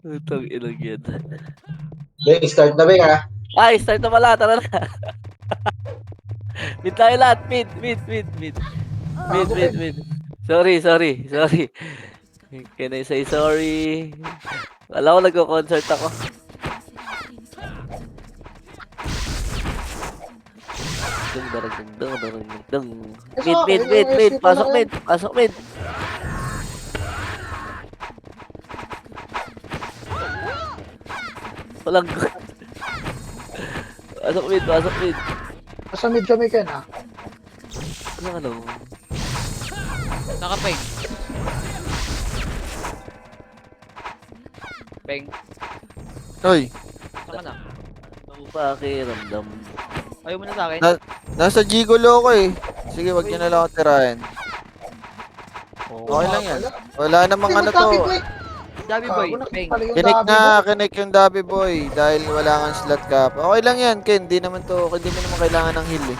Utang ilang yan. Be, start na be ha. Ay, start na pala. Tara na. Mid tayo lahat. Mid. Mid. Sorry. Can I say sorry? Alam ko nagko-concert ako. Dung. Mid. Pasok mid. Walang Pasok mid. Nasa mid kami Ken ah. Ano? Nakapeng. Peng. Hoy, Saan ka na? Pakiramdam. Ayaw mo na sa akin? nasa Gigolo ko eh. Sige, wag niyo na lang ako tirahin. Okay lang yan. Wala namang ano to. Dabi boy, Peng. Kinik yung Dabi Boy dahil wala kang slot cap. Okay lang yan, Ken. Hindi mo naman kailangan ng heal eh.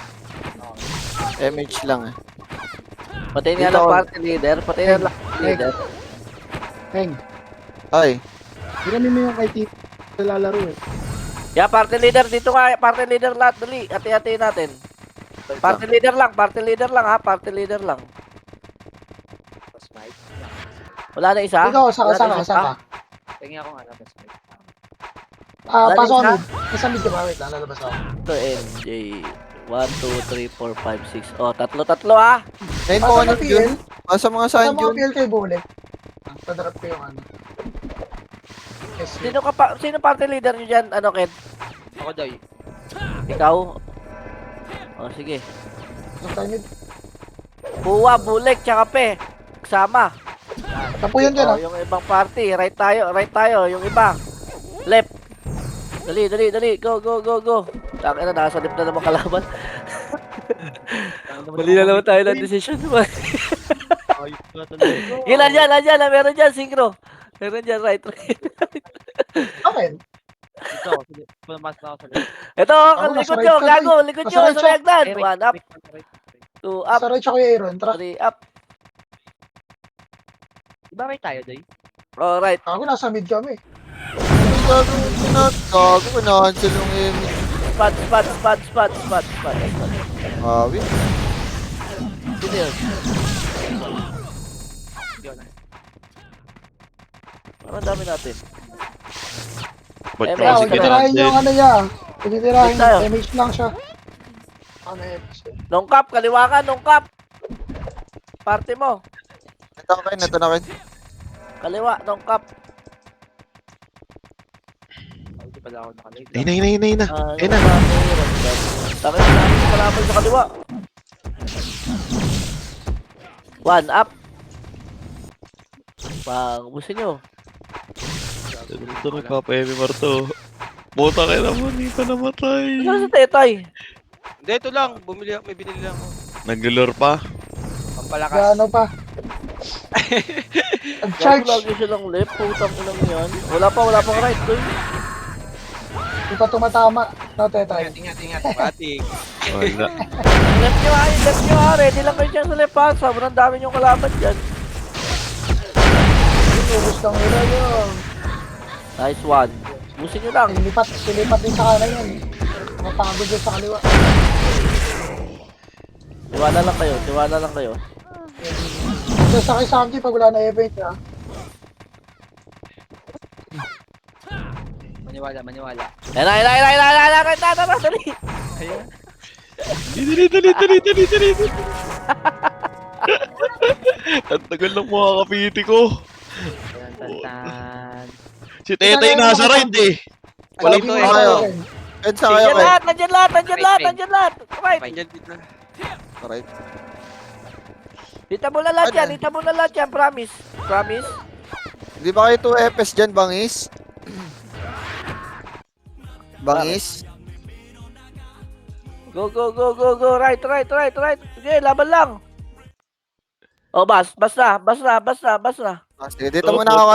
MH lang eh. Patayin nga Dito lang ako. party leader. Patayin lang leader. Peng, Ay, hirami mo yung kay Tito na lalaro eh. Yeah, party leader. Dito nga. Party leader lahat. Dali. Hati-hatiin natin. Party leader lang ha. Party leader lang. Wala na isa? Ikaw, saka. Peng ako nga na best mate. Pasok Isa? kami. Nasa mid ka ba? Wait lang, lalabas ako. Ito MJ. 1, 2, 3, 4, 5, 6. Oh, tatlo ha. ngayon Pasok po na ano PL. yun? Pasa mga Sa sign mga yun. PL kay Bullet. Padrap ko yung ano. Yes, Sino party leader nyo dyan? Ano, Ken? Ako Joy. Ikaw? Oh, sige. Nasa mid. Buwa, Bulek, tsaka Pe. Sama. Tapo yan dyan Oh, ah. yung ibang party. Right tayo. Yung iba. Left. Dali. Go. Taka na, nasa left na naman kalaban. Mali na naman tayo ng decision. Ayos na talaga. Yun, andyan. Meron dyan, synchro. Meron dyan, right. Akin. Ito, pumamas na ako sa left. Ito, Ako, nasa likod right nyo, ka, gago. Likod nyo, Nasa right sa siya. hagdan. Ay, 1 up, right. 2 up, Sa right siya Kuya Aaron. Tara. 3 up. Diba right tayo, Joy? Oh, right. Ako nasa mid kami. Gago ko na-cancel yung MH. Spot. Awit. Sino yun? Yun. Parang dami natin. Ba't Eh, mo may kasi Kaya, titirahin kinandin? yung ano niya. Titirahin. Wait tayo. MH lang siya. Ano MH? Nongkap, kaliwa ka, nongkap. Party mo. Ito na kayo. Kaliwa, nongkap. Hindi pala ako nakalate. Ayun na. Ayun na. Takay na namin yung kalaban sa kaliwa. 1 up. Busin nyo. Ito nagpapa-Emi Marto. Buta kayo naman, hindi pa namatay. Saan si Tetay? Hindi, ito lang. May binili lang ako. Naglulor pa. Pampalakas. Gano pa? Gago Charge. lagi silang left. Putang ilang yan. Wala pa right doon. Di pa tumatama. No, tetay. Ingat. Batik. Wala. Left nyo ha. Ready lang kayo dyan sa left ha. Sobrang dami yung kalaban dyan. Ubus kang nila yun. Nice one. Busin nyo lang. Silipat din sa kanan yan. Mapagod yun sa kaliwa. Tiwala lang kayo. Sasakay sa akin pag wala na event ha. Maniwala. Ayun na, dali. Dali. Ang tagal ng mga kapiti ko. Tan. Si Tetay nasa right eh. Walang Dito, pa kayo. Ken, sa kayo kayo. Nandiyan lahat. Right. Dyan, dito na. Right. Dita mo na lahat yan. Promise. Di ba kayo 2 FS dyan, Bangis? Bangis? Go. Right. Sige, laban lang. Oh, bas na. Ah, sige, dito muna ako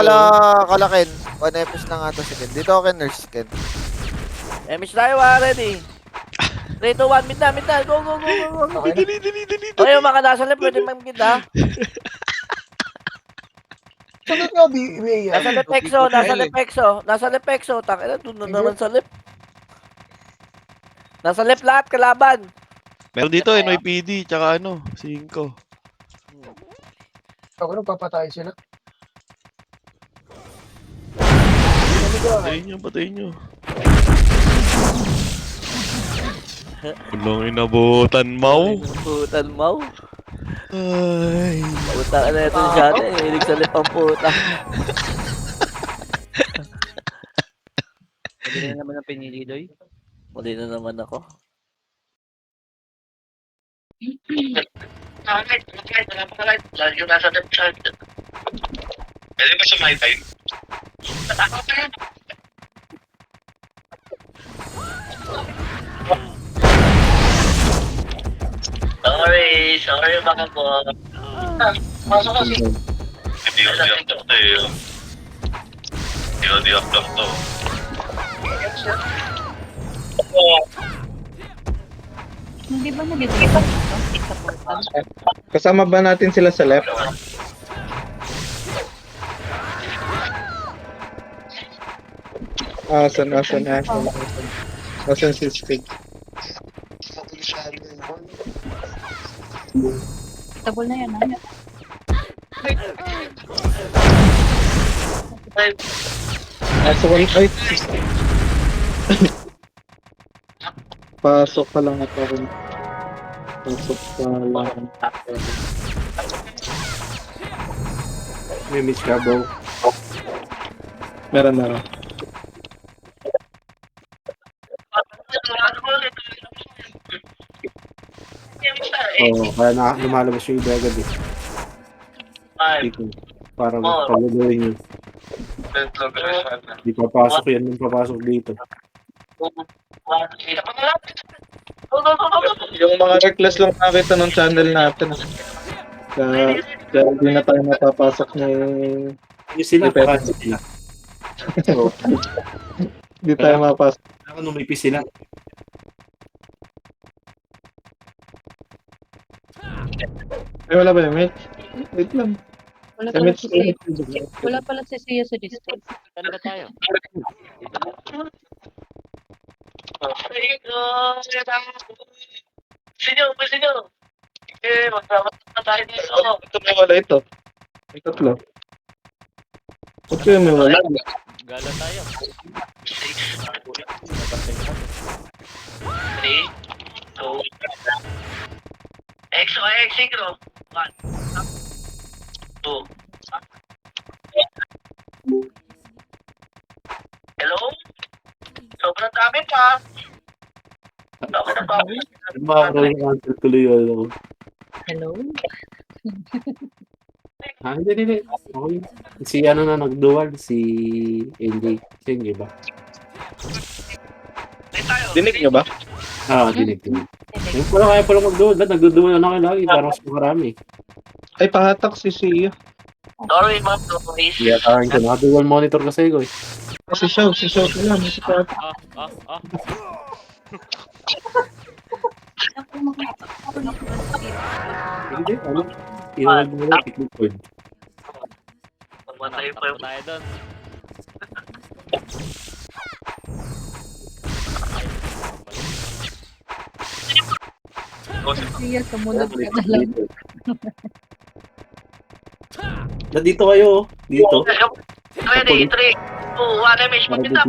kalakin. 1 FS lang ata si Ken. Dito ako kay Nurse, Ken. Miss tayo, ready. 3, 2, 1, mid na. Go. Okay na. Okay, yung mga nasa left, pwede mag-mid ha. Sunod nga, BA. Nasa Lepexo, nasa Lepexo, nasa Lepexo. Takina, doon na naman sa Lep. Nasa Lep lahat, kalaban. Meron dito, NYPD, tsaka 5. Ako nung papatay sila. Patayin nyo. Walang inabutan, Mau. Putan mau. Ay. Puta ka na ito siya. Hilig sa Lep ang puta. Hindi na naman ang pinili, Doy. Muli na naman ako. Pwede ba siya may time? Sorry mga po. Masok kasi. Diyak to eh. Diyak lang to. Hindi ba nag-iba sa portal? Kasama ba natin sila sa left? Asan si Stig? Tabol na yan, ha? Nasa wall, ay. Pasok pa lang ako. Pasok pa lang. May miss ka, bro. Meron na. Oo, kaya lumalabas yung iba agad eh. Dito. Para magpalagawin yun. Di papasok yan yung papasok dito. Yung mga reckless lang nakita ng channel natin. Kaya hindi na tayo napapasok ng... Yung sila, pakasok sila. Hindi tayo mapasok. Kailangan numipis sila. Ay, wala ba yung mate? Wait lang. Wala Sa pala mate, si Sia. Wala pala si Sia sa Discord. Saan ba tayo? Sino? Magkakaroon na tayo dito. Ito may wala ito. May tatlo. Ito yung may wala. Gala tayo. 3, 2, X o X, siguro. 1, 2. Hello? Sobrang dami pa. Sobrang dami. Makakaroon ng answer tuloy ako. Hello? Hindi. Okay. Si ano na nag-dual, si NJ. Si NJ ba? Dinig nyo ba? Dinig. Yung pala kaya pala mag-dual. Nagdudual na kayo lagi. Parang mas marami. Ay, pahatak si Sia. Sorry, ma'am. Please. Kaya tawag ko. Naka-dual monitor kasi ko eh. Si Shaw sila. May si pahatak. Hindi, ano? Inawag mo na technique code. Matay pa yung Tayo doon. Sia, sumunod ka na lang. Dito kayo, oh. Dito. Ready, 3, 2, 1, damage. Magpinta.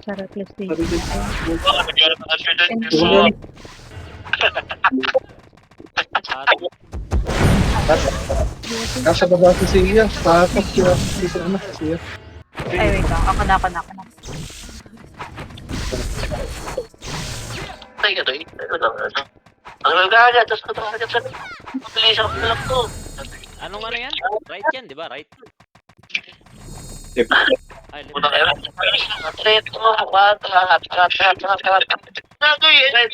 Sarap yung stage. Nasa baba si Sia. Pahatak siya. Sia. Ay, wait lang. Ako na. Ay, ito. Ang magagad, tapos agad sabi. Mabilis ako lang to. Anong ano yan? Right yan, di ba? Right? Ay, Punta kayo. Atlet ko,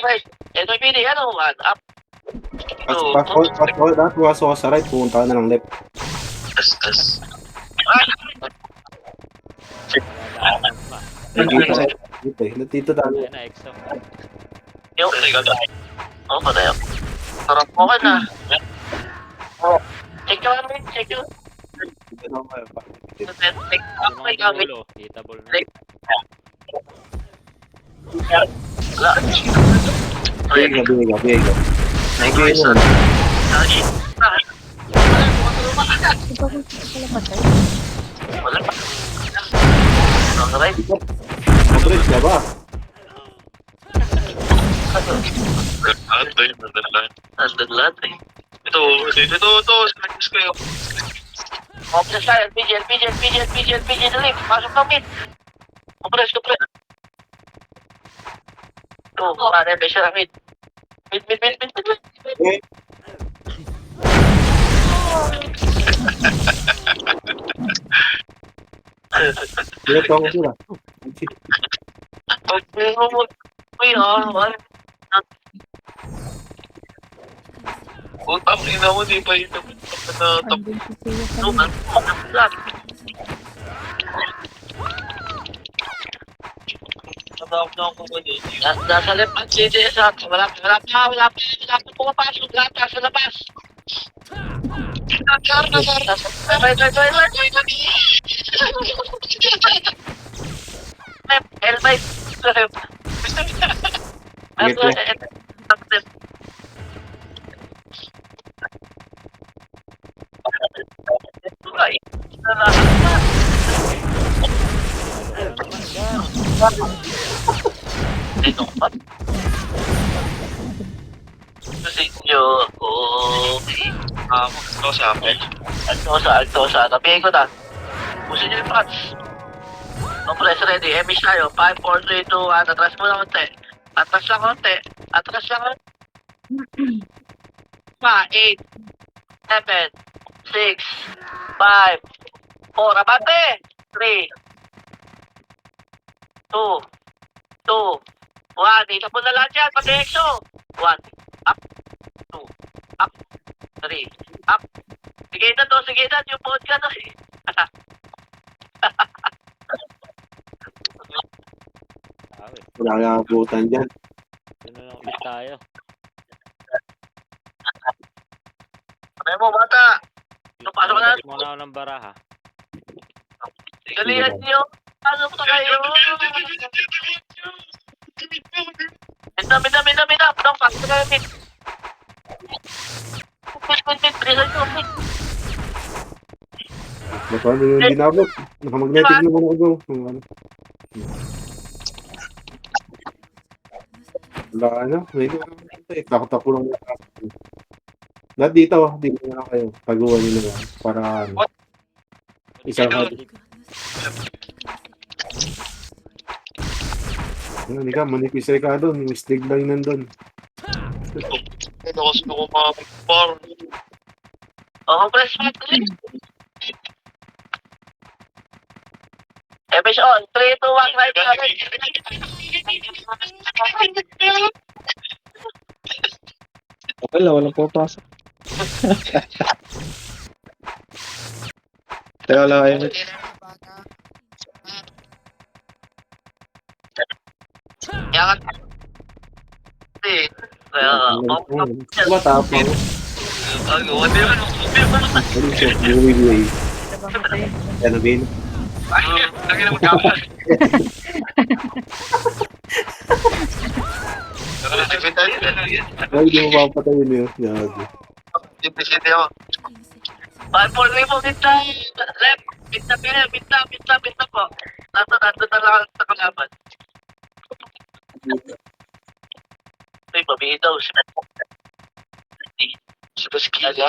right. Ito yung pili, ano, up. Pasok ka sa right, pumunta ka na ng left. Tas. Dito eh. Dito tayo. na, EXO. Yung, Oo, patay ako. Sarap mo ka na. Oh, check nyo kami, check nyo. Check Yung mga kami. dulo, hitable na. Wala. Biega, biega, biega. Thank you, son. Di ba kung sila patay? Wala pa. Alright. Madrid ka ba? Nandun lahat eh. Ito. Snacks ko yun. Compress tayo. LPG, dali. Pasok na mid. Compress. Ito, kumana. Besya na mid. Mid. Dito ako sila. Uy, Utang ina mo, di pa yun na Andun si Sia kanina. Nasa left at CDS at wala pa pumapasok lahat nasa labas. Kasi nyo ako Altosa. Tabihin ko na. Pusin nyo yung pats. Compress ready. Emish tayo. 5, 4, 3, 2, 1. Atras mo lang konti. Atras lang konti. 5, 8, 7, 6, 5, 4. Abante! 3, 2, 1. Isa po na lahat yan. Pag-exo. 1. Up. 2. Up. 3. Up. Sige na. Yung phone ka na. Wala kang abutan dyan. Doon na lang ulit tayo. Ano mo, bata? Pasok na. Labas muna ako ng baraha. Galihan nyo. Pasok na kayo. Minta. Putang, pasok na kayo. Bilisan nyo. Baka ano yung ginabot. Nakamagnetic naman ako. Ano. Wala na. May takot ako lang. Lahat dito na lang kayo. Taguan nyo na lang. Para isang hindi ka, manipis ka doon. Yung stig line nandun. Tapos mo kumapar. Compress factory. Epish on. 3, 2, 1, right. Wala, walang pumapasok. Teka lang kayo. Yan. Matapang. Ano yun? Ano siya? Buwi-buwi. Di ba patay? Ano bin? Lagi na magkakalas. Ay, di mo papatayin yun. Yago. Simplicity ako. 5, 4, 3 po, binta. Left. Binta po. Nandun na lang sa kalaban. Ay, pabihin daw.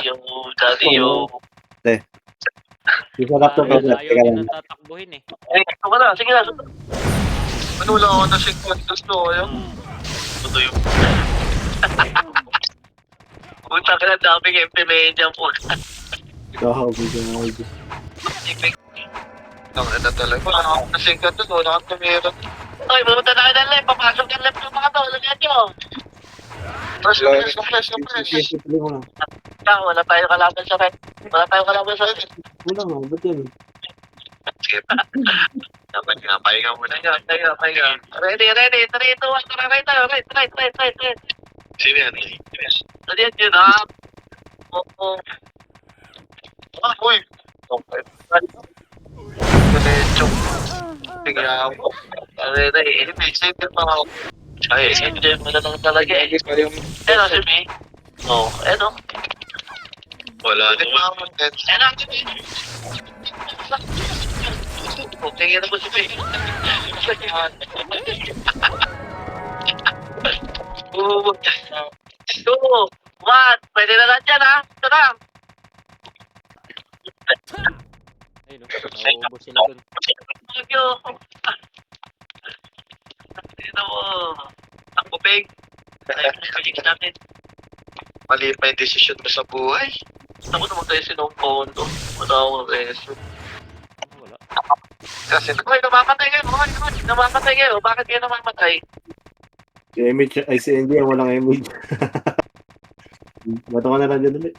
Yung dati yung... Yung sa laptop ko. Ayaw Teka din lang. ang tatakbuhin eh. Ito ka na, sige na. Ano lang ako na sequences to, ayaw. Ito yung... Punta ka na daming implement dyan po. Gago. Ang ito talaga. Wala ako na sequences, wala akong tumira. Ay, pumunta na kayo ng left. Papasok yung left ng mga to. Lagyan nyo. Press. Wala tayong kalaban sa right. Wala nga, ba't yan? Dapat nga, pahinga muna yan. Pahinga. Ready. 3, 2, 1, tara, right tayo. Right. Sino yan? Ano yan yun, ha? Oo. Uy! Okay. Diretso. Tingnan mo. Ano na eh. Save yung mga... Ay, enjoy mo na lang talaga eh. Ano si May? Oo, ano? Wala naman. Ano? Tingnan mo si May. Oo. What? Pwede na lang dyan, ha? Ito na. Ayun, no? Nauubos sila dun. Thank you. Ito mo. Ako, Peg. Kalik natin. Mali pa yung desisyon mo sa buhay. Ako naman tayo sinumpon. Wala akong reso. Wala. Kasi namamatay kayo. Namamatay kayo. Bakit kayo namamatay? Si image, ay si NJ ang walang image. Bato ka na lang dyan ulit.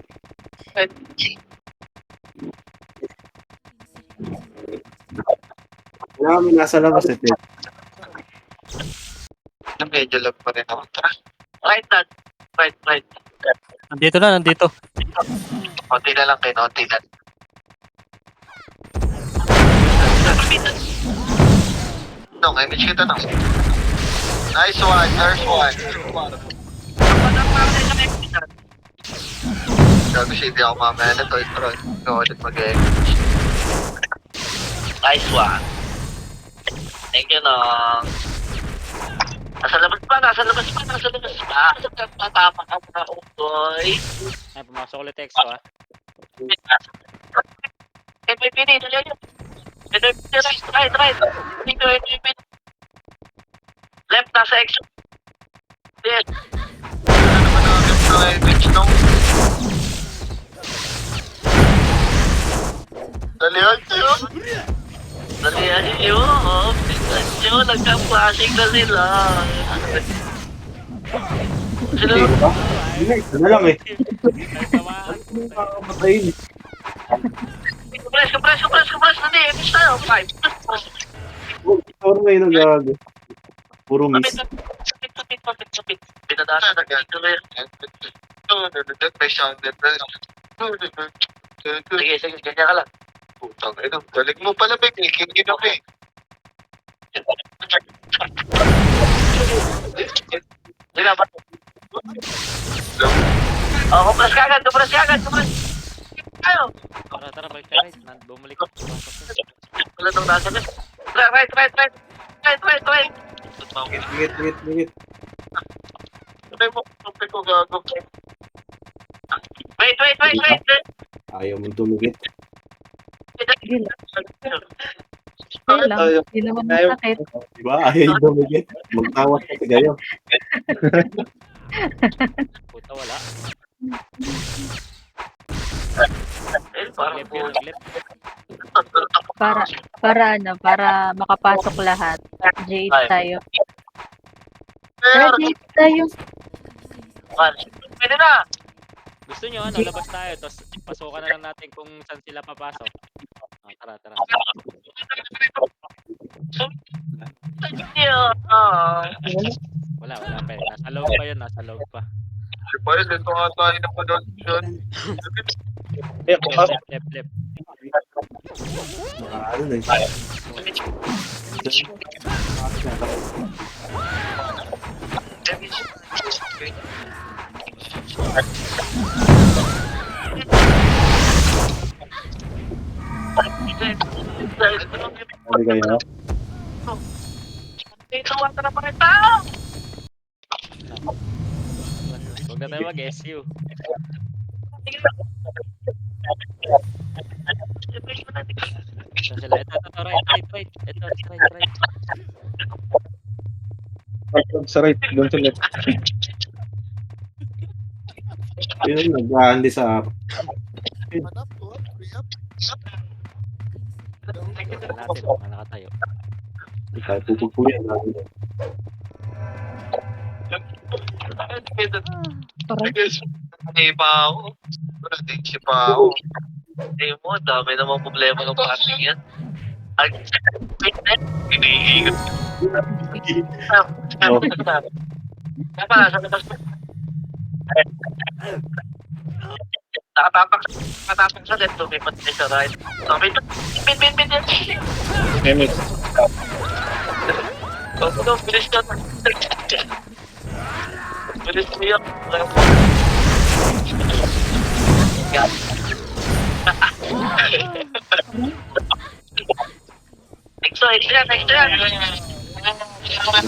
Wala kami nasa labas eh. Ted. Medyo lang pa rin ako. Tara. Right, Dad. Right. Nandito na, nandito. Konti na lang kayo. Konti na. No, image kita na. Nice one. There's one. Sabi siya hindi ako mamaya na to. Ikaw ulit mag-image. Nice one. Thank you, no. Nasa labas pa. Tatama ka na, boy. Ay, pumasok ulit exo, ah. May pini, dali yun. Right. Dito. Left, nasa exit. Yes. Dalihan nyo. Pikachu, nagka-flashing na sila. Sila Ano lang eh. Ay, tamaan. Patayin. Compress. Hindi, miss tayo. 5. Puro ngayon ang gago. Puro miss. Sapit. Pinadasa na ganito na yan. May sound na. Sige, ganyan ka lang. Putang ina, galing mo pala, Bek. Kikingin ako eh. Sila ba? Compress ka agad. Ayo. Tara, balik tayo. Bumalik ko. Wala nang nasa na. Right. Bingit. Sabay mo, sabay ko gago. Wait. Ayaw mong tumigit. Ayun lang. Hindi naman masakit. Diba? Ayaw yung tumigit. Magtawas ka gayo. Puta, wala. Parang Naglip. Para makapasok lahat. Jade tayo. Tara, Jade tayo. Pwede na! Gusto nyo, labas tayo, tapos pasukan na lang natin kung saan sila papasok. Tara. Wala pa eh. Nasa loob pa. Pwede, dito nga tayo na panood dyan. Left. Ano na eh. Ano kaya? Dito wata na pa rin tao! Huwag na tayo mag-SU. Saan sila? Ito, right. Ito, right. Sa right, doon sa left. Yun, nag-aandi sa app. Natin, mga nakatayo. Tayo pupugpuyan natin. Hindi pa ako. Hindi pa ako. Ayun mo, dami namang problema ng passing yan. Ay, hinihingot. Tama, sa labas mo. Nakatapak sa left, lumipat niya sa right. Okay, bin yan. Emis. Go, bilis ka. Bilis mo yan. Yan. Extra yan.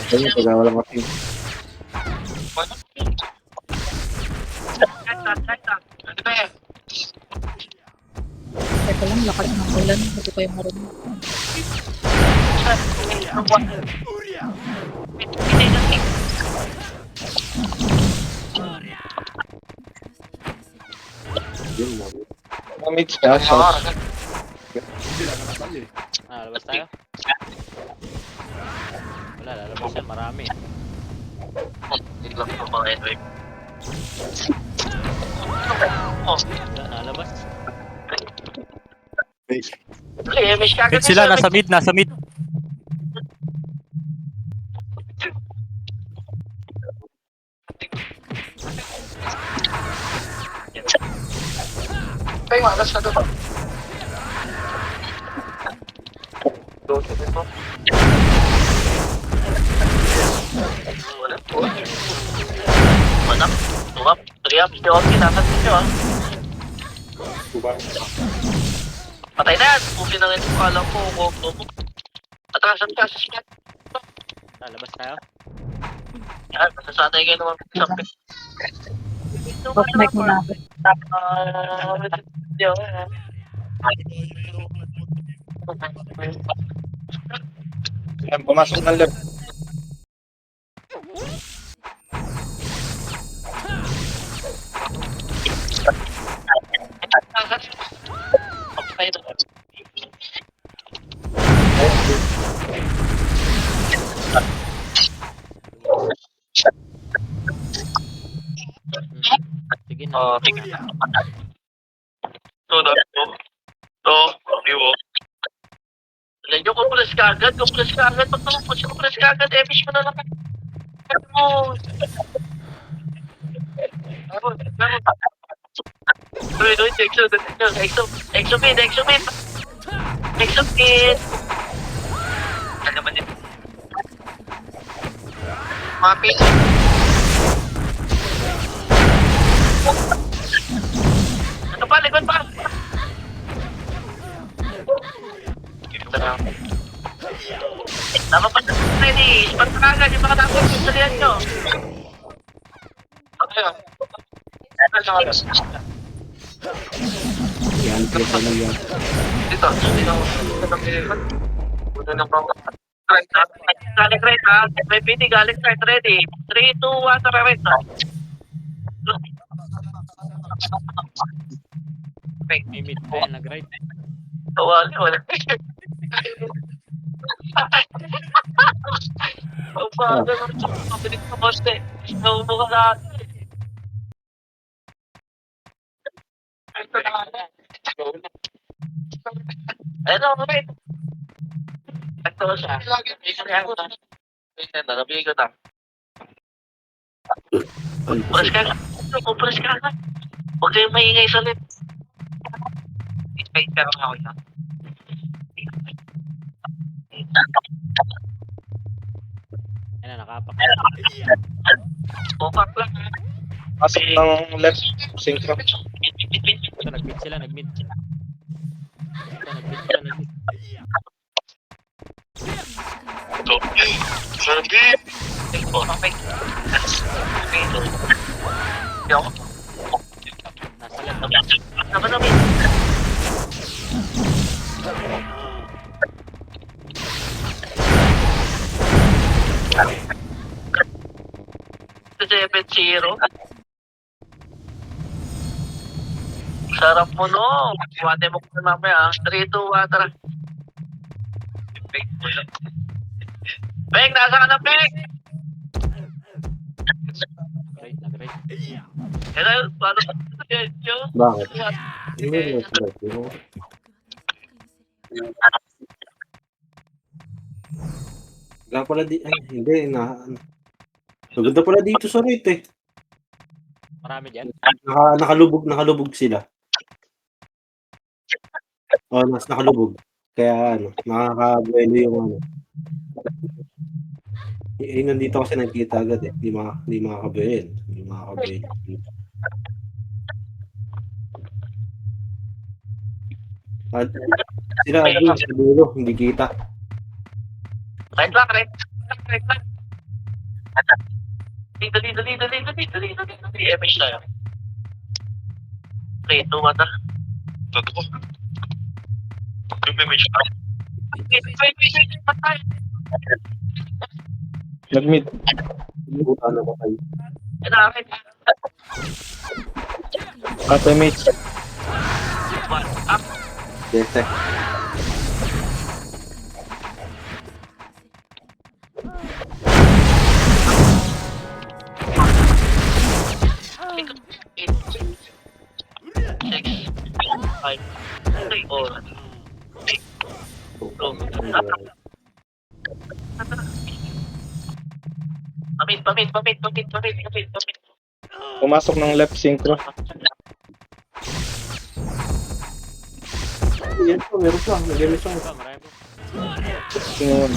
Ayun, pag wala kasi. Teka lang, lakas ng ulan. Hindi kayo marunong. Yun na. Mamit siya. Labas tayo. Wala, lalabas yan. Marami. Biglang yung mga anyway. Wala, nalabas. Mid sila, nasa mid. Tayo, malas na to. Manak, tuwap, triap, tiwap, kinakat nyo ah. Patay na yan! Pupi na rin yung kalang ko, atrasan ka sa spot. Labas tayo. Yan, nasasanay kayo naman sa spot. Off mic mo na ako. Yan, pumasok ng left. Sige na. Iwo. Alam nyo, kumpres ka agad. Pag kumpres ka agad, emish mo na lang. Exo-mid. Ano ba din? Mapi. Ano pa? Likod pa! Tama pa sa ready. Ispan ka agad yung mga tapos yung salihan nyo. Yan, kaya na yan. Dito. Puno ng mga. Galing right ha. May PD galing right ready. 3, 2, 1, tara right ha. May mid pa yan, nag-right. Wala. Ang baga mo siya. Mabilis na boss eh. Nauno ka na. Ano, wait. Ito siya. Nabigay ko na. Pupulas ka na. Huwag kayong maingay sa lip. Wait, pero ako yun. Ayan na, nakapak. Bukak lang. Pasok ng left. Synchro. Ito, nag-mid sila. Nasa left. Naman. Seven zero. Sarap mo no. Wate mo ko mamaya. 3, 2, 1, tara. Beng, nasa ka na, Beng! Nag-right. Hello, paano ba? Bakit? Hindi mo sila. Wala pala di... Ay, hindi. Maganda pala dito sa rate eh. Marami dyan. Nakalubog sila. Oh, nakalubog. Kaya ano, nakakabuelo yung ano. Nandito kasi nakikita agad eh. Hindi makakabuel. Hindi makakabuel. At sila doon sa dulo, hindi kita. Right back, right back. Dali. MH tayo. Okay, ito mata. Totoo. Yung MH pa. Wait. Patay. Nag-mid. Buta na ba kayo? Ito, akin. Mates. Up. Desek. Five. 3, 4. Pamit. Pumasok ng left synchro. Yan po, meron pa. Nag-MS ako. Ito, marami po. Yun.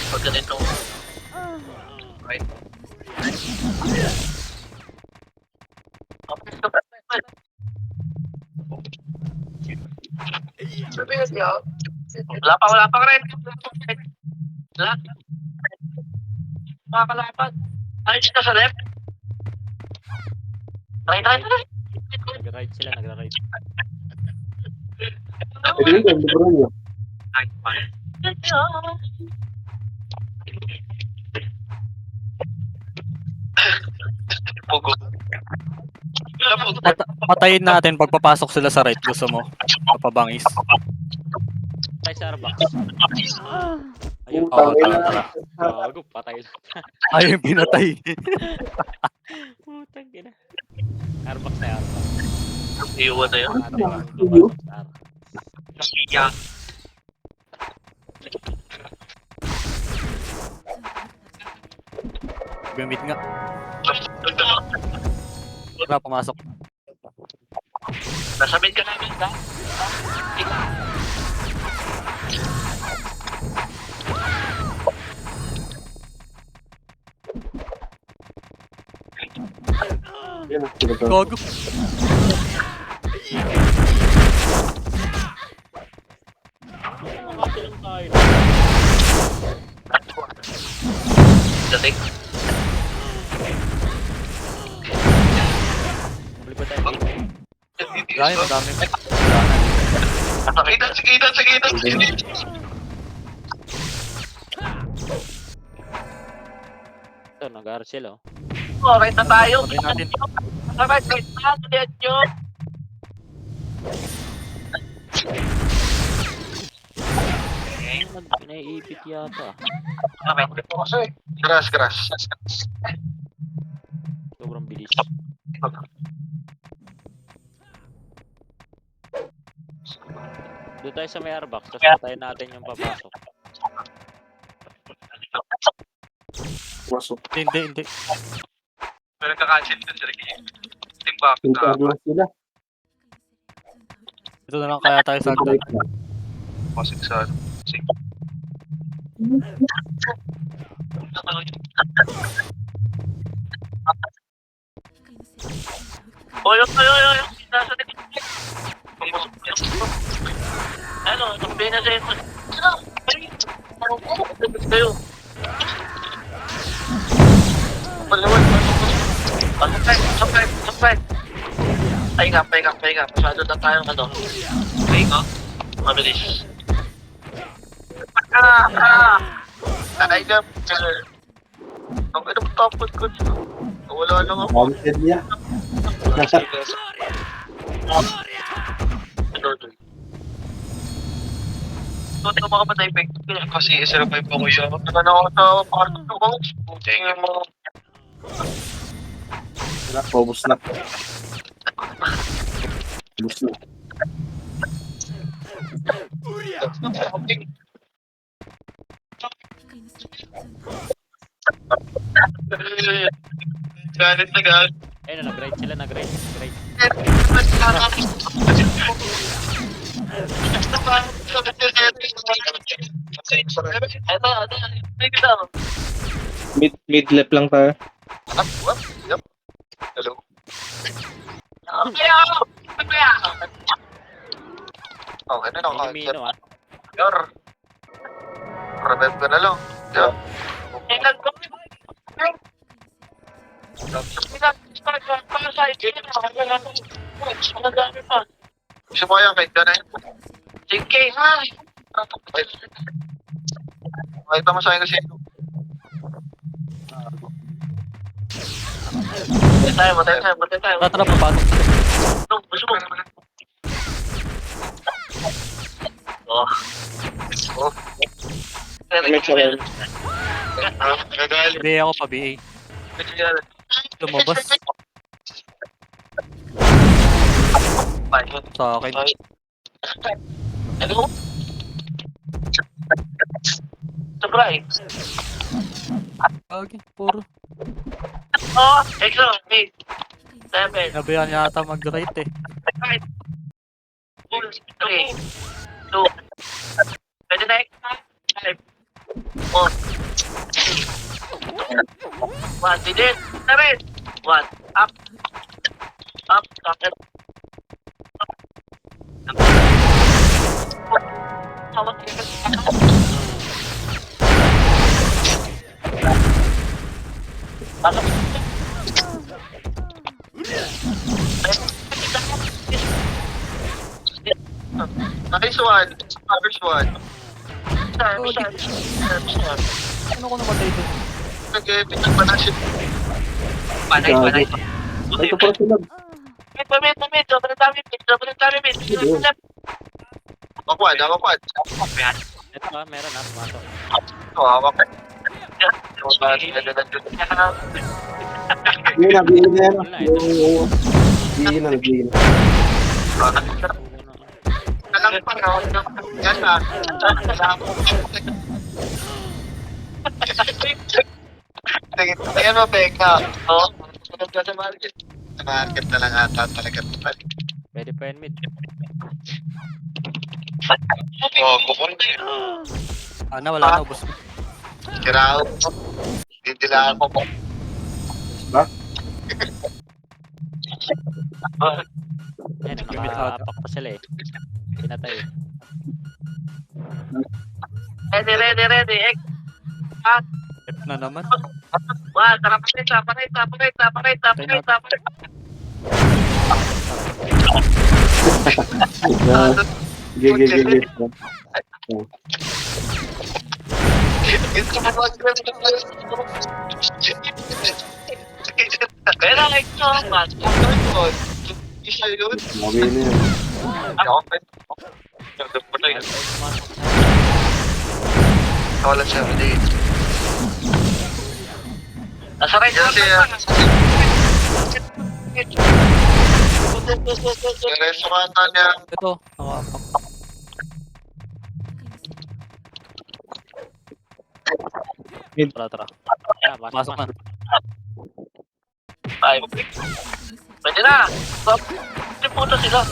Pag ganito. Right. Wala pa rin. Wala. Makakalapan. Ayos na sa left. Try. Nag-ride sila, nagra-ride. Pwede rin, bro niyo. Pugo. Patayin natin pagpapasok sila sa right. Gusto mo? Kapabangis. Patay sa Starbucks. Ayun, Oo, tara. gago, patay lang. Ayun, pinatay. Putang ina. Starbucks na Starbucks. Iwan na yun. Yeah. Bimit nga. Wala pumasok. Nasa mid ka namin ka? Gago. Makatilang tayo. Dating. Balik ba tayo dito? Madami. Sakitan. Ito, nag-arcel oh. Okay na tayo. Patayin natin. Right na. Dead yun. Naiipit yata. Okay. Grass. Sobrang bilis. Doon tayo sa may airbox, tapos patayin natin yung papasok. Pasok. Hindi. Pero kakancel na sila. Timbak Pintar na. lang sila. Ito na lang kaya tayo sa agad. Pasig sa ano. Oy. Nasa likod. Ano, tabi na sa ito. Kayo. Palawan. Sabay. Pahinga. Masyado na tayong ano. Pahinga. Mabilis. Ay, ka. Ang ino mo tapos ko. Wala lang ako. Mounted niya. So, tingnan mo ka matay pek. Kasi survive ako yun. Naman ako sa parto ko. Tingnan mo. Ubus na. Galit na galit. Ayun, nag-ride sila, nag-ride. Ito. Mid left lang tayo. Yup. Hello. Okay na ako. Minimino ah. Yor. Revive ka na lang. Yup. Gusto mo yung kahit gano'n? Sige, ha? Makita mo sa akin kasi. Matay tayo. Tara, papasok. Gusto mo? Oh. Nagalit. BA ako pa, BA. Lumabas sa akin. Hello? Surprise. Okay, puro. Oh, exo, 8, 7, Nabayan yata mag-rate eh. 3, 2, pwede na 5, 4, 1, digit, 7, 1, up, Nice one. First one. Ano ko namatay doon? Nag-epic pa na siya. Panay. Ito pa sila. Wait. Sobrang dami. Awakwad. Ito ah, meron ah, pumasok. Hawak. Yun na, bihin na yan. Wala, ito. Bihin na. Alam pa na. Yan na. Tingnan mo, Becca. Oo. Sunod ka sa market. Sa market na lang ata talaga. Pwede pa yun mid. Oo, kukul. Ana, wala na, ubos. Kirao. Didilaan mo po. Ba? Yan, nakaapak pa sila eh. Pinatay eh. Ready. F na naman. Wah, tara pakai. Gigi. Pero ito, mas. Isa yun. Mami na yan. Wala siya, hindi. Nasa right siya. Yung restaurant niya. Ito, nakapak. Tara. Ah, Pasok na. Ay, pwede na. Puto sila.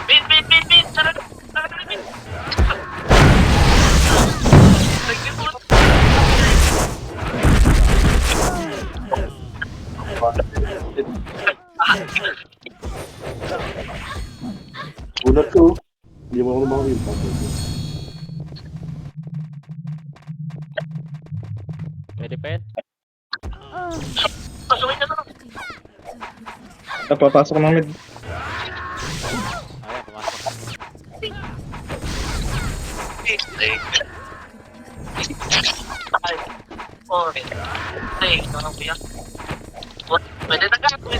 Bin. Tara. Ulat ko. Hindi mo ako makawin. pwede pa yun. Pasukin ka na. Napapasok ng mid. Ayan, pumasok. Pwede na gagawin.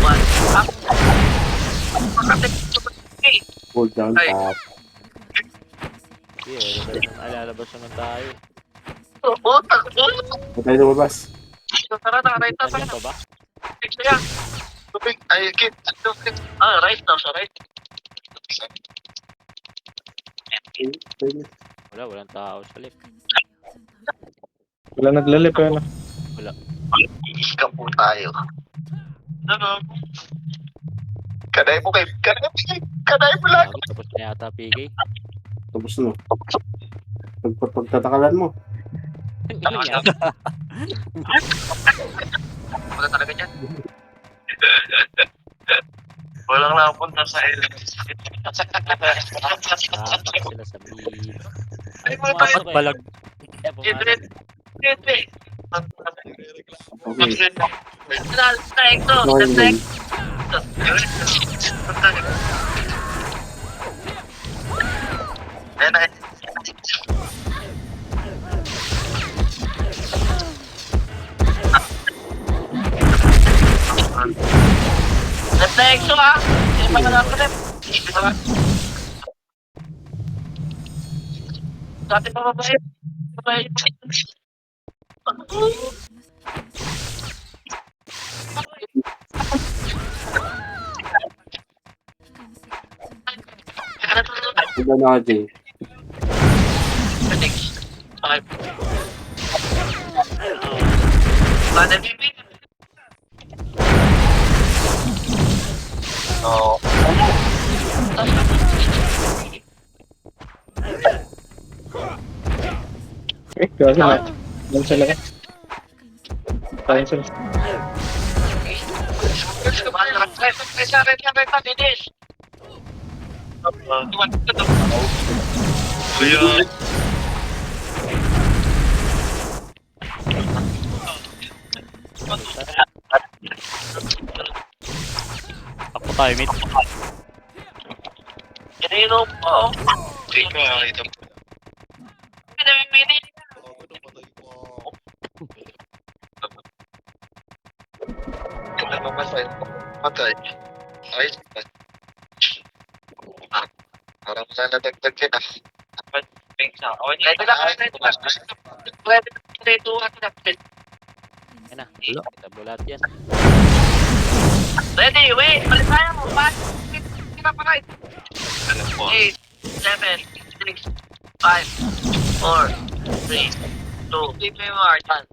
One. Hold down Ay. tap. Lalabas naman tayo. Patay na mabas. Tara na, right na. Nandiyan pa ba? Tubig. Ay, kid. Ah, right now, sa right. Walang tao sa lip. Wala naglalip eh. Ika po tayo. Ano? Kanay mo lang. Tapos na yata PK. Tapos no. Pagtatakalan mo. Ano yan? Wala talaga dyan. Walang napunta sa Tapak sila sa mid. Ay, mga Dapat tayo. balag. Kaya pumasok. Hindi. Okay. Left na exo ah! Hindi pa na left. Dati pa babae. Babae. Iba na ka, Jay. Five. Mana bibi? Oh. Kasi na. Lang sila ka. Tayo sila. Ako tayo, mid. Ininom po. Ikaw, ito. Patay. Ayos ba? Parang naladagdag ka na. Ito na. Yan na. Tabo lahat yan. Ready, wait! Balik tayo mo! Kita pa kayo! 8, 7, 6, 5, 4, 3, 2, keep me more, done.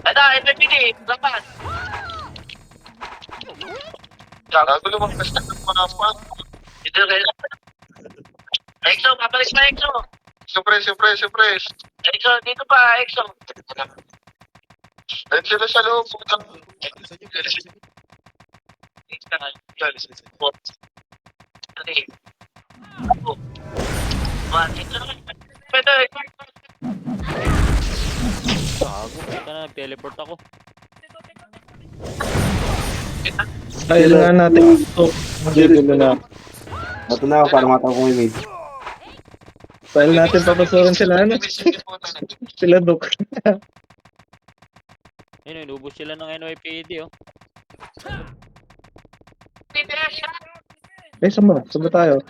Ada, FPD, lapan. Gago lumang basta ng mga pa. Ito kayo. Exo, babalik na Exo. Surprise. Exo, dito pa, Exo. Ayun sila sa loob. Gago. Ito na, nag-teleport ako. Ay, nga natin. Magigilo na. Bato na ako para matawag ko yung mid. File natin papasokin sila. Ano? Sila Dok. Ayun, inubos sila ng NYPD oh. Eh, sama tayo.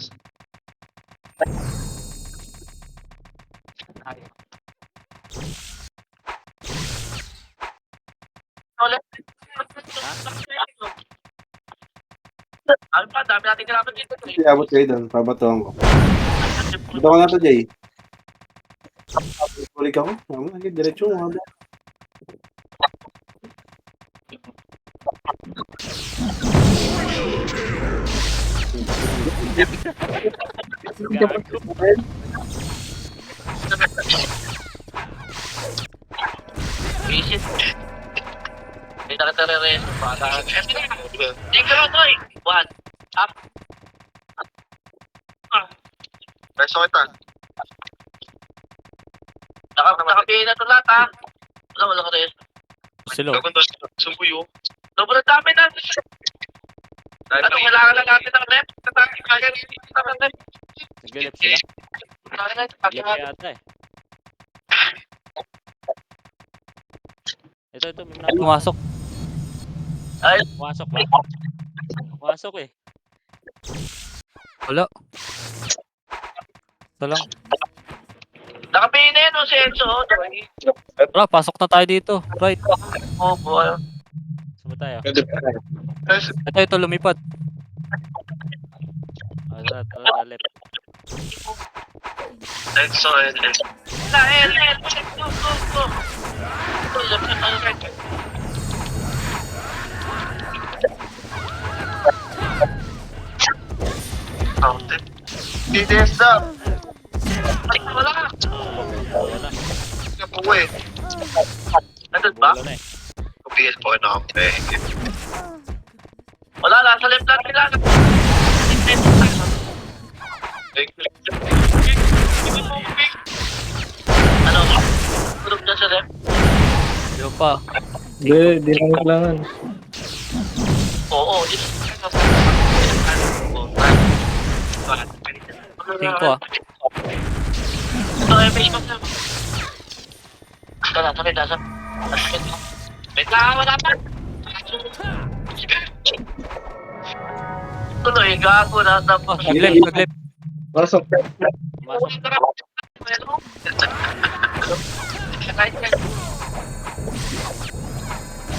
Alpha, dami natin kailangan dito. Kasi abot kayo doon, pabatuhan ko. Bato ko na to, Jay. Balik ako. Tama, diretso mo. Visit. May nakatara-rin. Tingnan mo, Toy. 1. Up. Beso kita. Nakapihin na ito lahat, ha? Wala ka rin. Sila. Sumpuyo. Sobrang dami na. Ano, kailangan lang natin ng left? Nag-lip sila. Lip yata eh. Ito, may mga Pumasok. pumasok ba? Pumasok eh. Wala. Ito lang. Nakapihin na yun, si Enzo. Tara, pasok na tayo dito. Right. Oh, boy. Saan ba tayo? Ito, lumipad. Left. Exo, L. Na, L. Go. Left. Counted. DDS na. Ay, wala. Kapuwi. Nandun ba? Wala na eh. Kubihin po na ako. Wala lang, sa left lang nila. Ano? Tulog na sa left? Yung pa. Hindi lang kailangan. Oo, yun. Tingin ko ah. Ito ay may ibang naman. Sakit. Wait lang, wala pa. Tuloy, gago na. Nag-left. Pasok.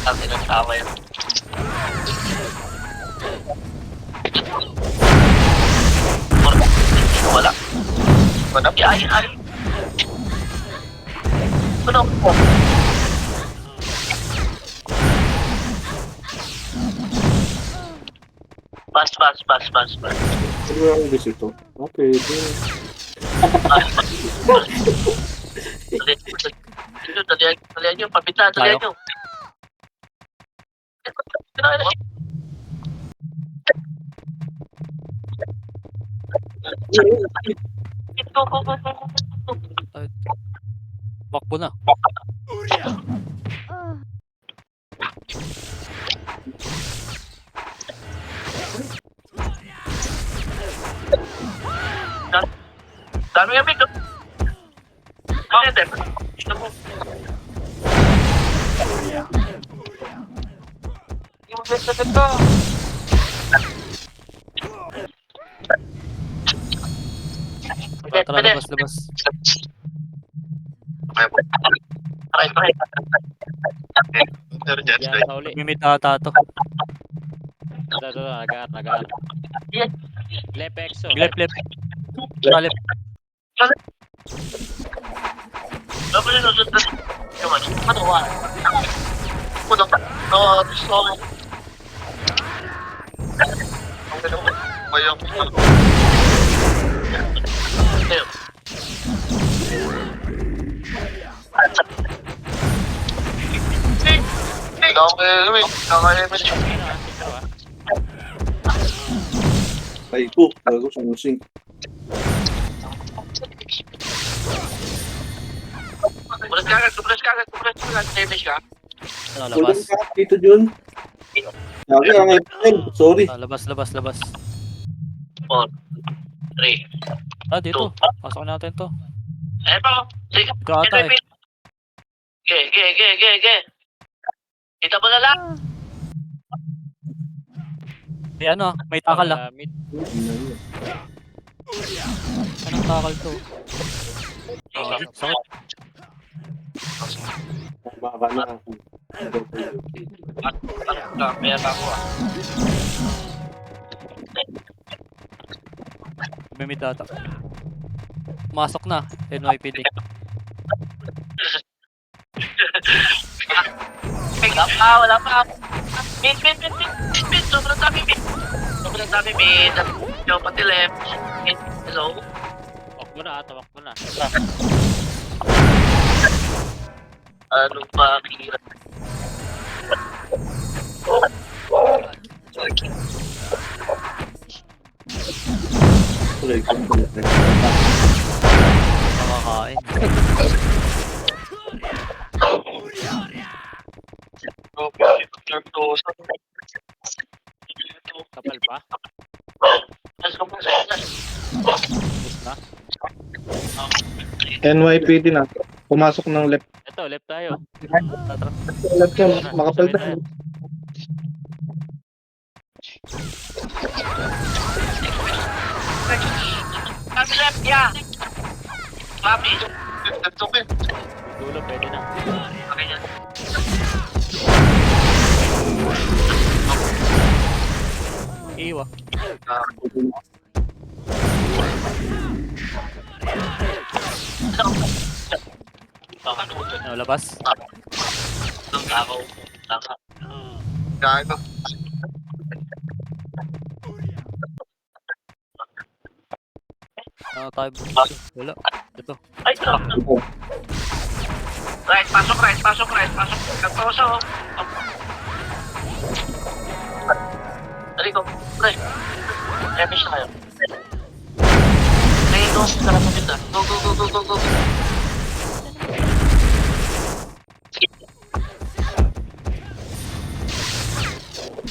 Ang tinatawa yan. Wala. Ay. Ano po? Bas. Ano yung gusto ito? Okay. Dalihan nyo, papitan, dalihan nyo. Go. Bakbo na. Dami nga, Miko. Bakit eh? Yung best na ito. Tara, labas. Okay. Yan na uli. Mimit ata to. Ito, nagar. Left exo. Left. Tara, left. Dapat yung nasunod yung ano ba? Puno pa. Gusto ko. Ang ganun ba yung... Ayun. Ay po, bago sa musing. Kubulas kagat. Damage ka. Ano, Kulang labas. ka dito, Jun. Sabi, ang ipin. Sorry. Labas. 4, 3. Dito. Pasok natin to. Eh pa. Sige. Ikaw ata eh. Ge. Kita mo na lang. May takal ah. Mid. Anong takal to? Sakit. Baka na ako. Meron ako Mimit ata. Masok na. NYPD. Wala pa. Mid. Sobrang dami mid. Yung pati left. Hello? Tawak mo na. Ano ba? Hirap. Tuloy ko. Makakain. Kapal pa. Bus na. NYPD na. Pumasok ng left. Ito, left tayo. Left yan. Makapalitan. Kami left, yeah. Papi. Dulo, pwede na. Okay yan. Iwa. Ano, labas? Ang tao. Tama. Gago. Ano tayo? Wala. Ito. Ay, ito. Right, pasok. Nagpasok. Dali ko. Right. Finish na kayo. Ngayon ko, sarap mo kita. Go.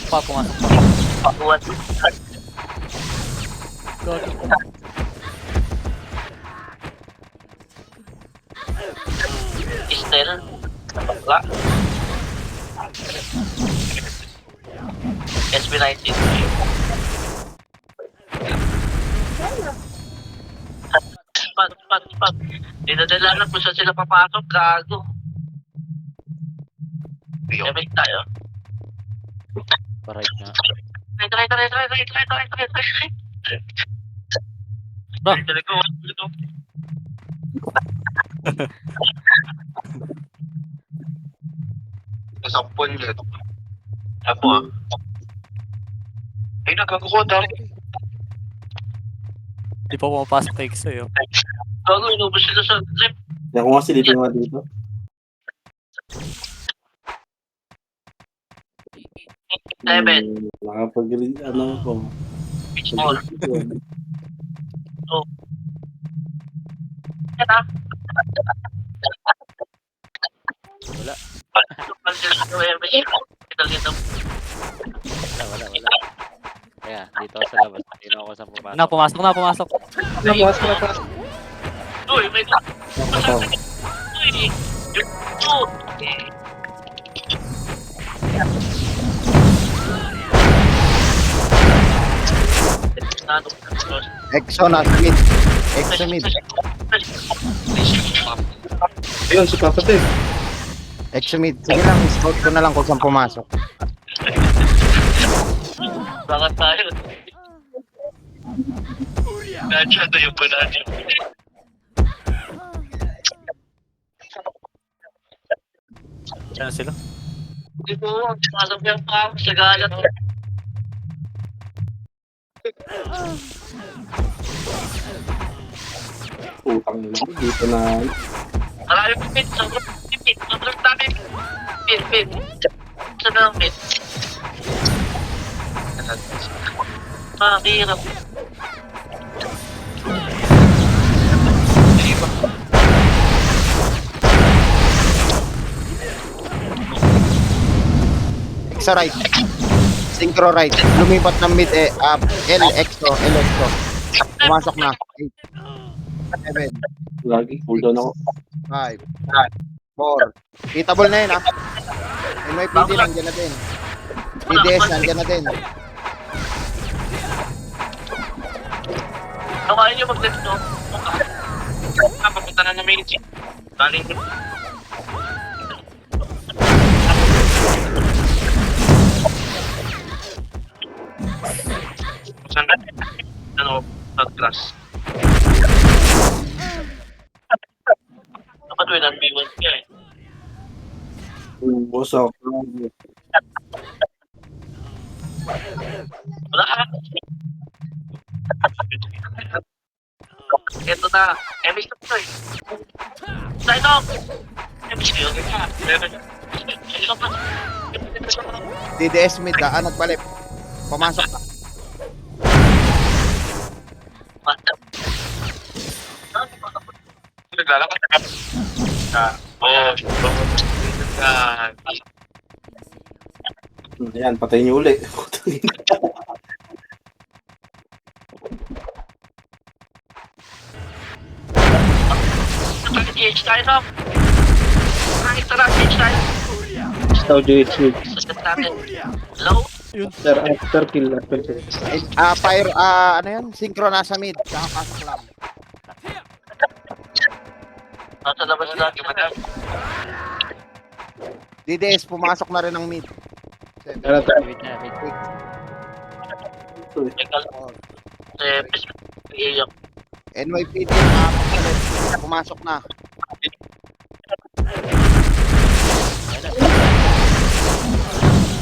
Pa, pumasok pa. Pakuwan. God. Estel. Wala. SB19. Pat. Dinadala na kung saan sila papasok. Gago. Damage tayo. Paray na. Try. Bro. Dali ko. Sampon yun. Ako ah. Ay, nagkakuha dahil. Di pa pumapasok kay Exo yun. Gago, inubos sila sa trip. Kaya kung nga silipin nga dito. Seven. Ano ko. Beach ball. Yan ah. Wala. Wala. Kaya, dito ako sa labas. Hindi na ako sa pumasok. Pumasok. Uy, may Exo na mid. Exo mid. Ayun, si Papa Ted. Exo mid. Sige lang, scout ko na lang kung saan pumasok. Bakit tayo? Nandiyan tayo pa natin. Diyan sila. Hindi po, sasabihan pa ako sa galat. Utang na lang. Dito na. Marami pipit, sobrang dami. Pit. Sobrang pit. Mahirap. Exo right. Synchro right. Lumipat ng mid L Exo. Pumasok na. 8 7 Lagi. Hold on ako. 5 4. Hitable na yun ah. NYPD nandiyan na din. DDS nandiyan na din. Tawain niyo mag-left to. Papunta na main chip. Galing ko. Saan na? Ano? Third class. Dapat wala ang B1 niya eh. Bosok. Wala ka. Ito na. MS na ito eh. Saan ito? MS na yun. DDS mid nagbalip. Pumasok na. Naglalakad ka. Oo. Ayan, patay niyo uli. GH tayo na. Tara, GH tayo. Staw GH. Sagat natin. Low. After kill. Fire ano yan? Synchro nasa mid. Kakapasok lang. Nasa labas na lagi madam. DDS pumasok na rin ng mid. Wait na. Iyak. NYPD, nakaapak sa left. Pumasok na.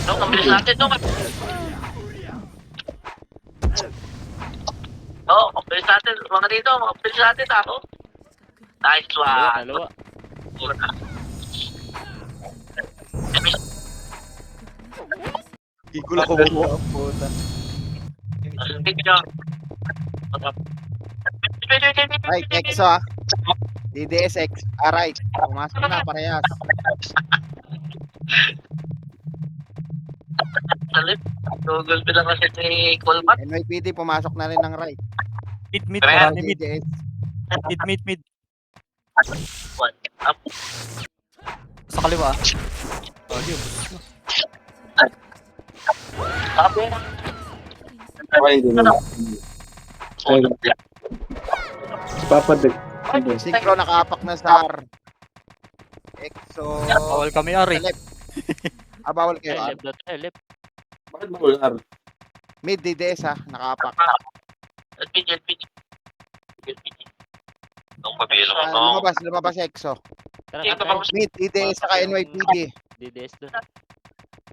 No, kabilis natin, no? Oo, kabilis natin. Mga dito, kabilis natin, ako. Nice one. Dalawa. Igul ako bubuo. Right, EXO ah. DDSX. Right. Pumasok na, parehas. Salit. Google ko lang kasi ni Colmat. NYPD, pumasok na rin ng right. Mid, Marami mid. DDS. Mid. One. Up. Sa kaliwa. Sabi. Ay, hindi na. Ay, papadag. Synchro, nakaapak na sa R. EXO. Bawal kami, Ari. Sa left. Bawal kayo. R. Left. Bakit mo ular? Mid DDS ha, nakaapak. LPG. Nung mabilo ko. Lumabas EXO. Tara, Ito tara. ba? Mid DDS saka NYPD. DDS doon.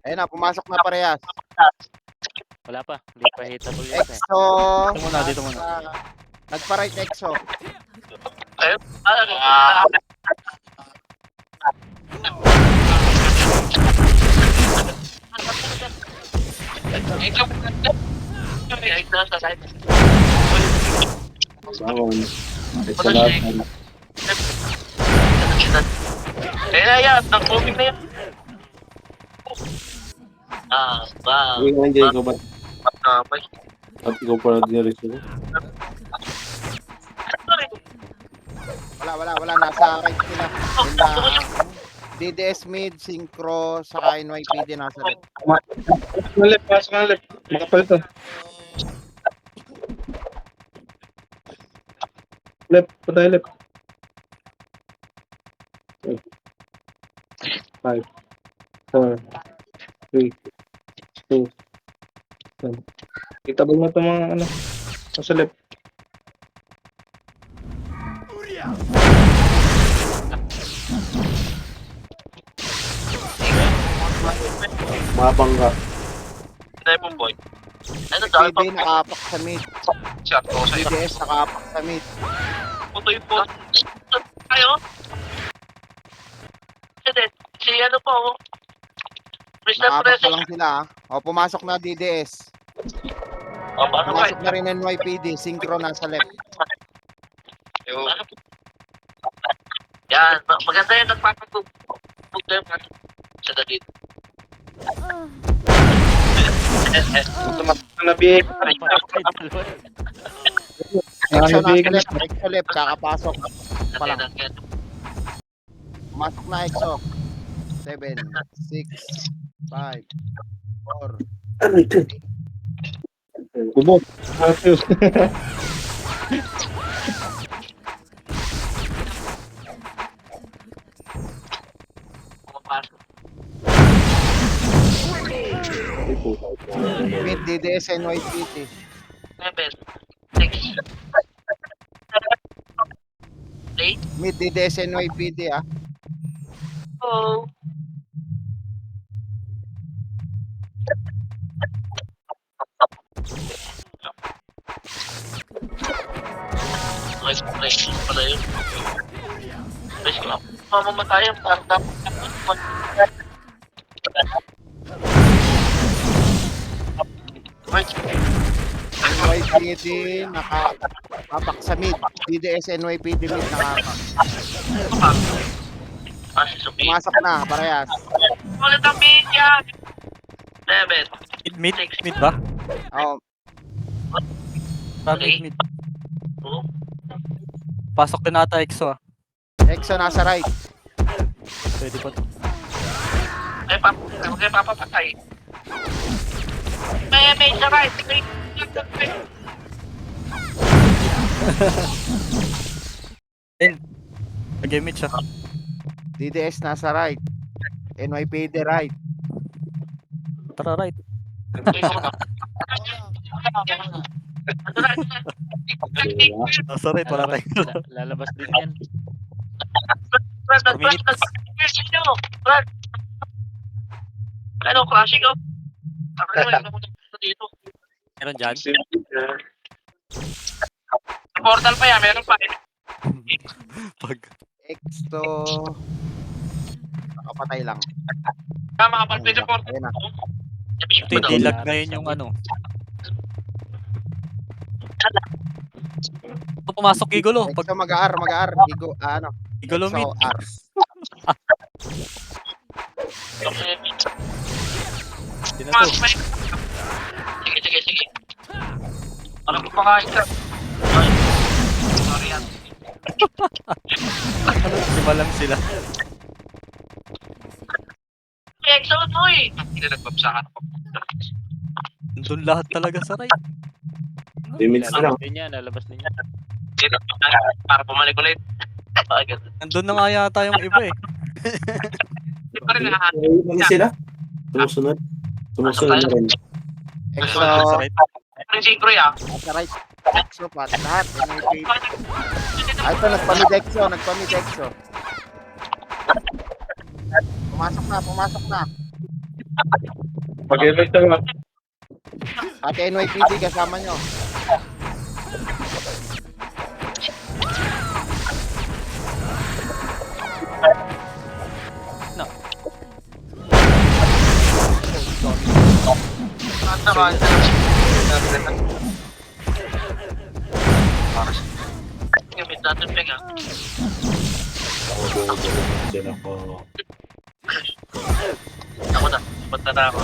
Ayun na, pumasok na parehas. Wala pa. Hindi pa hitable yun. EXO. Dito muna. Nagpa-right EXO. Ayun. Bawal. Ay, salamat. Yan. Ang moving na yan. Wow. Hindi nga, hindi ko ba? Matapay. At ikaw pala din rin sila. Wala. Nasa right sila. DDS mid, synchro, saka NYPD nasa left. Pasok na left. Makapalit to. Left, patay left. 5, 4, 3, 2, 1. Itabag mo itong mga ano. Nasa left. Mabangga. Diamond Boy. Ano dahil pa NYPD nakaapak sa mid. shot ko sa iyo. DDS nakaapak sa mid. Putoy po. Ayo. Si ano po. Mr. Nakaapak pa President. lang sila ah. Pumasok na DDS. Paano ba? Pumasok na rin NYPD, synchro nasa left. Yan. Maganda yung nagpapagpug. Sa David. Nabihik. EXO Nabihik. nasa left, EXO left, kakapasok. Pa lang. Pumasok na EXO. 7, 6, 5, 4. Ano ito? Bubot. Pumapasok. Ay po. Mid DDS NYPD. 7, 6. 8. Mid DDS NYPD ah. Oh. Nice pala yun. Nice ko. Mamamatay ang parang NYPD nakaapak sa mid. DDS NYPD mid nakaapak. si Sophie. Pumasok na, parehas. Ulit ang media! 7. Mid ba? Oh, Okay. Mid. Oh. Pasok din ata EXO ah. EXO nasa right. Pwede pa to. Okay, papapatay. May sa right. Nag-mid siya. DDS nasa right. NYPD right. Tara right. Nasa red, wala Lalabas, tayo. lalabas din yan. Brad, Brad. Ano, crashing up. Dito. Meron dyan? Portal pa yan, meron pa. Pag... Exto. Nakapatay lang. Tama ka pala sa portal. Ayun na. Ito yung dilag ngayon yung ano. Ito pumasok Gigolo. Pag Exto mag-aar. Higo, ano. Gigolo Exto mid. R. Hindi na to. Sige. Ano ko pakain ka? Sorry yan. Lima lang sila. Exo mo eh. Hindi nagbabsakan ako. Nandun lahat talaga sa right. 3 minutes na lang. Lalabas din yan, lalabas din yan. Para bumalik ulit. Nandun na nga yata yung iba eh. Hindi pa rin nakahanap. Ano sila? Sumusunod. Sumusunod na rin. Exto. Sa right. Ang synchro ya. Sa right. Exto pa. Lahat. NIP. Ay, ito. Nagpamid Exto. Pumasok na. Pag-event na lang. Ate NYPD kasama nyo. No. Gamit natin pega. Diyan ako. Ako na. Punta na ako.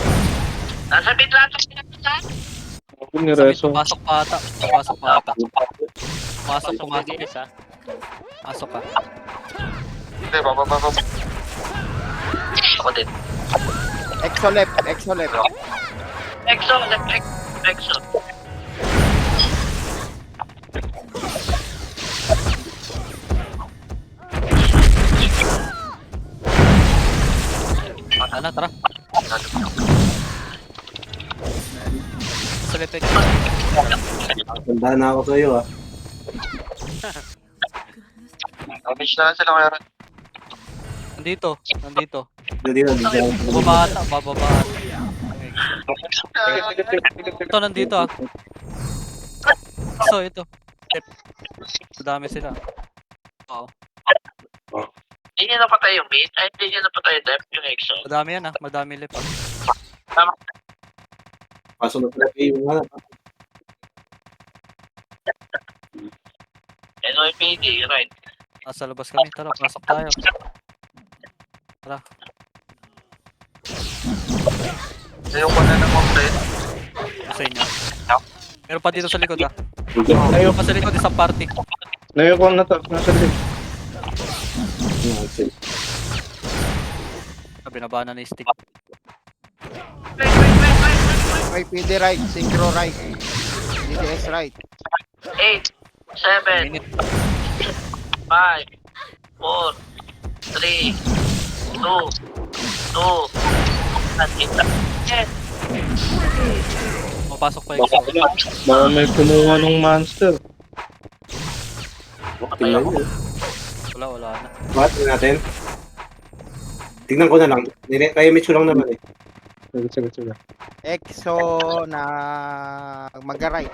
Nasa bit lahat ang pinagpitan. Pumasok pa ata. Pumasok. Bilis ha. Pasok ka. Hindi, baba. Ako din. Exo left. Exo. Ano, tara. Sa lepek. Tandaan na ako sa'yo ah. Damage na sila kaya rin. Nandito. Dito. Bababa ata. Ito, nandito ah. So, ito. Madami sila. Oo. Hindi niya napatay yung mid. Ay, hindi niya napatay yung depth, yung exo. Madami yan ah. Madami lipat. Pasok na talaga yung ano. NYPD, right. Nasa labas kami. Tara, pasok tayo. Tara. Yung ko na na-complete. Sa inyo. Meron pa dito sa likod ah. Meron pa sa likod isang party. Ngayon ko na to. Nasa lip. Binaba na ni stick. NYPD right. Synchro right. DDS right. 8, 7, 5, 4, 3, 2, 1. Mapasok pa yung Baka may kumuha ng monster. Tingnan mo. wala na. Bakit natin? Tingnan ko na lang. Kaya Mitch ko lang naman eh. Sige. Exo na mag-right.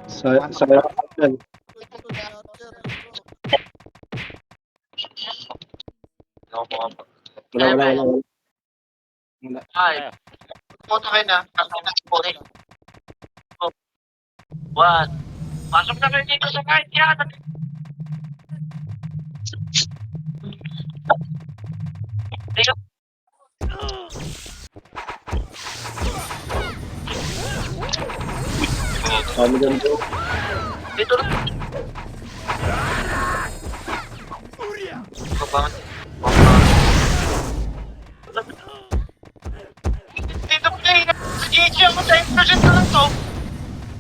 Sa Wala. 5. Puto kayo na. Okay. 1. Pasok na kayo dito sa kahit yan. Kami dyan bro. Dito na. Kabangan. Dito po kayo. Sa GG ako 10% na lang to.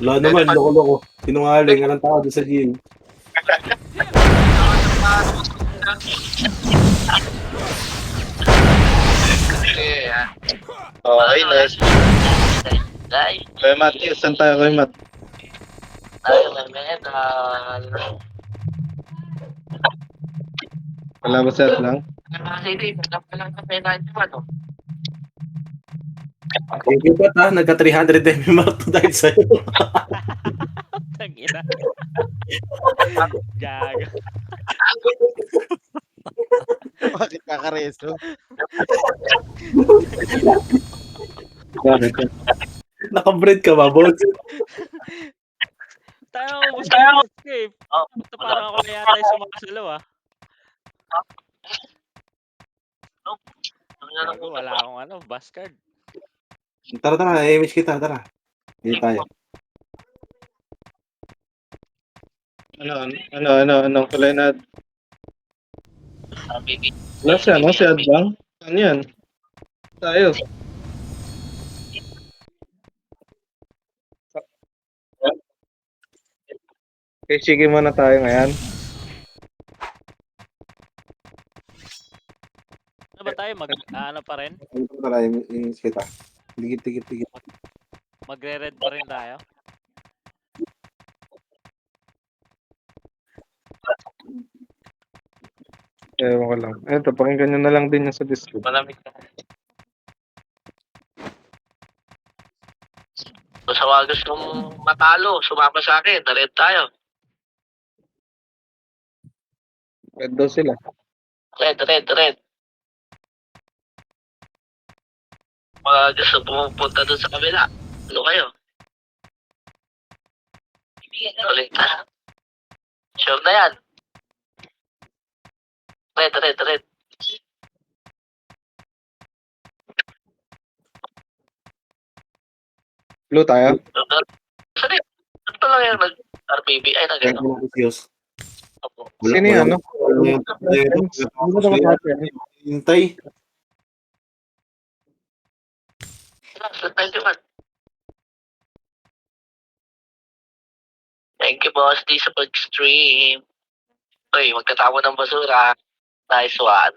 Wala naman, loko-loko. Sinungaling, anong tao doon sa GM. Okay, nice. Kaya Matt, saan tayo kay Matt? Tayo may medal. Wala ba set lang? Sige, wala pa lang sa medal yung ano. Thank you ba ta? Nagka 300 MMR to dahil sa'yo. Tangina. Gago. Bakit kakareso? Bakit? Nakabread ka ba, boss? Tayo mo ubus na yung escape. Basta parang ako na yata yung sumakasalo ah. Gago, wala akong ano, bus card. Tara, image kita, tara. Hindi tayo. Anong kulay na? Si Adbang? Ano yan? Tayo. Okay, sige muna tayo ngayon. Ano ba tayo? Ano pa rin? Tara, image kita. Tigit. Magre-red pa rin tayo? Ewan ko lang. Eto, pakinggan nyo na lang din yung sa Discord. Malamig na. So, sa wagas kung matalo, sumama sa akin. Nared tayo. Red daw sila. Red. Mga gusto pumupunta dun sa kabila. Ano kayo? Ulit na. Sure na yan. Red. Blue tayo? Saan yun? Ito lang yung nag-RBB. Ay, nag-ano. Sino yan, no? Hintay. Thank you, boss. Di sa pag-stream. Uy, magkatamo ng basura. Nice one.